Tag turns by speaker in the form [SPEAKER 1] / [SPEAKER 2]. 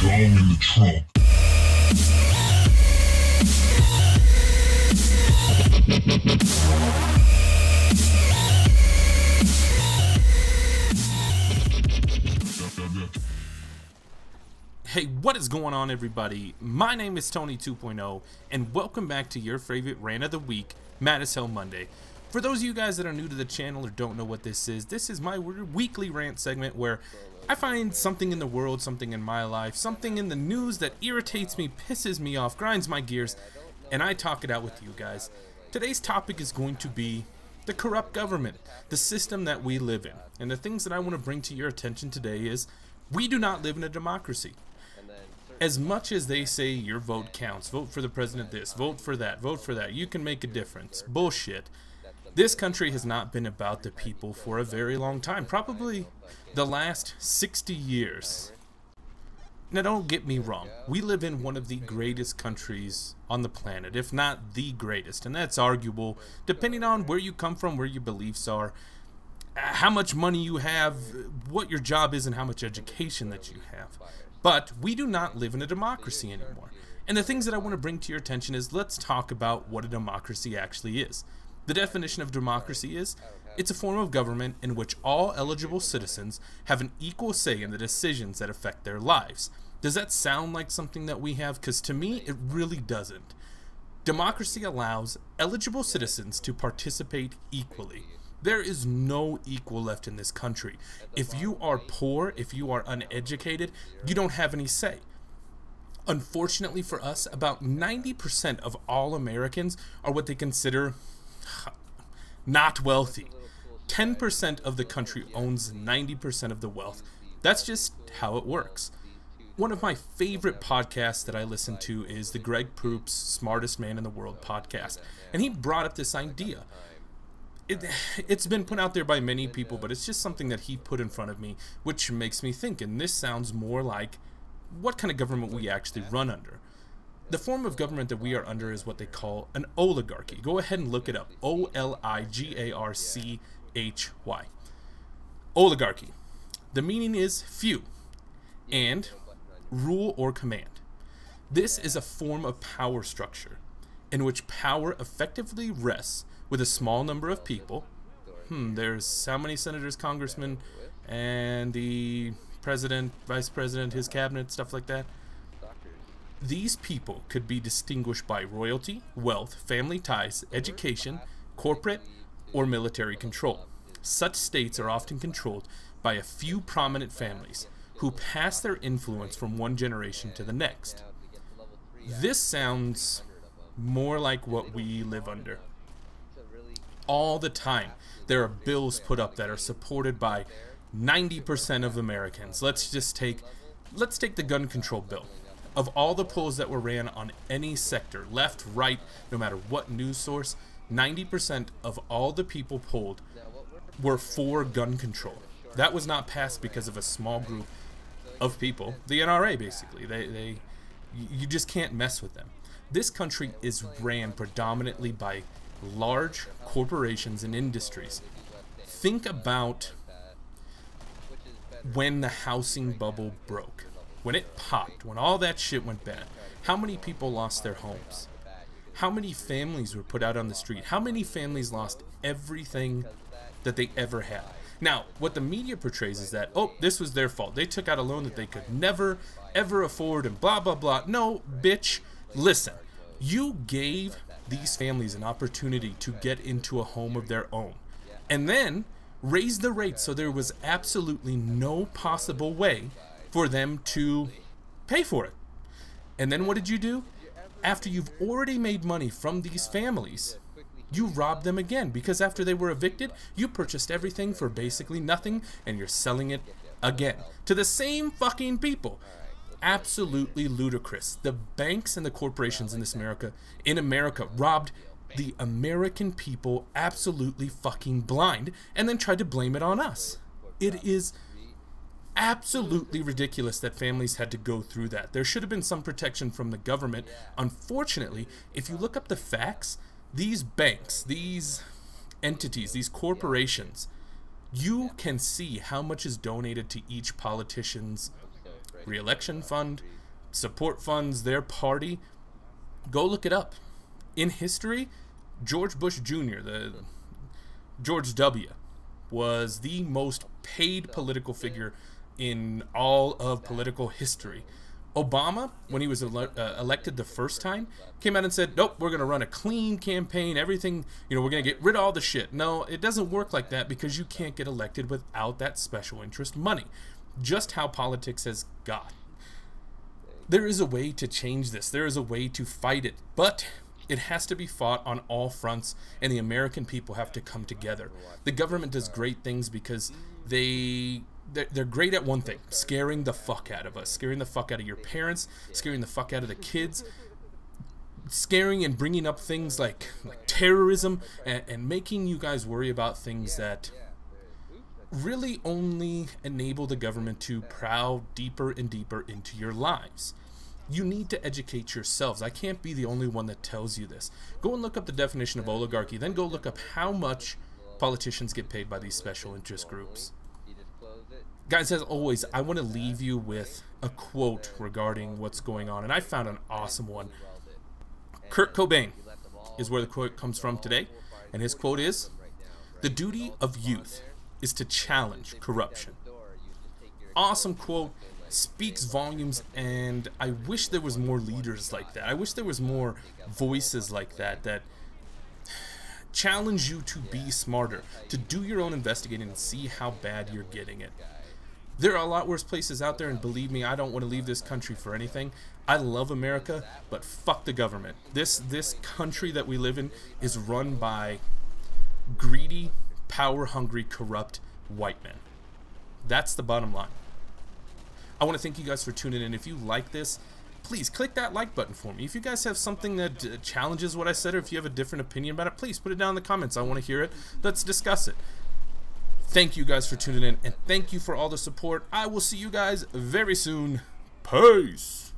[SPEAKER 1] all in the trunk.
[SPEAKER 2] Hey, what is going on, everybody? My name is Tony 2.0, and welcome back to your favorite rant of the week, Mad as Hell Monday. For those of you guys that are new to the channel or don't know what this is my weekly rant segment where I find something in the world, something in my life, something in the news that irritates me, pisses me off, grinds my gears, and I talk it out with you guys. Today's topic is going to be the corrupt government, the system that we live in. And the things that I want to bring to your attention today is we do not live in a democracy. As much as they say your vote counts, vote for the president this, vote for that, you can make a difference. Bullshit. This country has not been about the people for a very long time, probably the last 60 years. Now don't get me wrong, we live in one of the greatest countries on the planet, if not the greatest, and that's arguable depending on where you come from, where your beliefs are, how much money you have, what your job is, and how much education that you have. But we do not live in a democracy anymore. And the things that I want to bring to your attention is let's talk about what a democracy actually is. The definition of democracy is, it's a form of government in which all eligible citizens have an equal say in the decisions that affect their lives. Does that sound like something that we have? Because to me, it really doesn't. Democracy allows eligible citizens to participate equally. There is no equal left in this country. If you are poor, if you are uneducated, you don't have any say. Unfortunately for us, about 90% of all Americans are what they consider not wealthy. 10% of the country owns 90% of the wealth. That's just how it works. One of my favorite podcasts that I listen to is the Greg Proops Smartest Man in the World podcast. And he brought up this idea. It's been put out there by many people, but it's just something that he put in front of me, which makes me think, and this sounds more like what kind of government we actually run under. The form of government that we are under is what they call an oligarchy. Go ahead and look it up. O-L-I-G-A-R-C-H-Y. Oligarchy. The meaning is few and rule or command. This is a form of power structure in which power effectively rests with a small number of people. There's how many senators, congressmen, and the president, vice president, his cabinet, stuff like that. These people could be distinguished by royalty, wealth, family ties, education, corporate, or military control. Such states are often controlled by a few prominent families who pass their influence from one generation to the next. This sounds more like what we live under. All the time, there are bills put up that are supported by 90% of Americans. Let's take the gun control bill. Of all the polls that were ran on any sector, left, right, no matter what news source, 90% of all the people polled were for gun control. That was not passed because of a small group of people, the NRA basically. You just can't mess with them. This country is ran predominantly by large corporations and industries. Think about when the housing bubble broke. When it popped, when all that shit went bad, how many people lost their homes? How many families were put out on the street? How many families lost everything that they ever had? Now, what the media portrays is that, oh, this was their fault. They took out a loan that they could never, ever afford and blah, blah, blah. No, bitch, listen. You gave these families an opportunity to get into a home of their own. And then raised the rate so there was absolutely no possible way for them to pay for it. And then what did you do? After you've already made money from these families, you robbed them again, because after they were evicted, you purchased everything for basically nothing and you're selling it again to the same fucking people. Absolutely ludicrous. The banks and the corporations in America robbed the American people absolutely fucking blind and then tried to blame it on us. It is absolutely ridiculous that families had to go through that. There should have been some protection from the government. Unfortunately, if you look up the facts, these banks, these entities, these corporations, you can see how much is donated to each politician's re-election fund, support funds their party. Go look it up. In history, George Bush Jr., the George W., was the most paid political figure in all of political history. Obama, when he was elected the first time, came out and said, nope, we're going to run a clean campaign, everything, we're going to get rid of all the shit. No, it doesn't work like that, because you can't get elected without that special interest money. Just how politics has got. There is a way to change this. There is a way to fight it, but it has to be fought on all fronts, and the American people have to come together. The government does great things because they're great at one thing: scaring the fuck out of us, scaring the fuck out of your parents, scaring the fuck out of the kids, scaring and bringing up things like terrorism, and making you guys worry about things that really only enable the government to prowl deeper and deeper into your lives. You need to educate yourselves. I can't be the only one that tells you this. Go and look up the definition of oligarchy, then go look up how much politicians get paid by these special interest groups. Guys, as always, I want to leave you with a quote regarding what's going on, and I found an awesome one. Kurt Cobain is where the quote comes from today, and his quote is, "The duty of youth is to challenge corruption." Awesome quote, speaks volumes, and I wish there was more leaders like that. I wish there was more voices like that that challenge you to be smarter, to do your own investigating and see how bad you're getting it. There are a lot worse places out there, and believe me, I don't want to leave this country for anything. I love America, but fuck the government. This country that we live in is run by greedy, power-hungry, corrupt white men. That's the bottom line. I want to thank you guys for tuning in. If you like this, please click that like button for me. If you guys have something that challenges what I said, or if you have a different opinion about it, please put it down in the comments. I want to hear it. Let's discuss it. Thank you guys for tuning in, and thank you for all the support. I will see you guys very soon. Peace.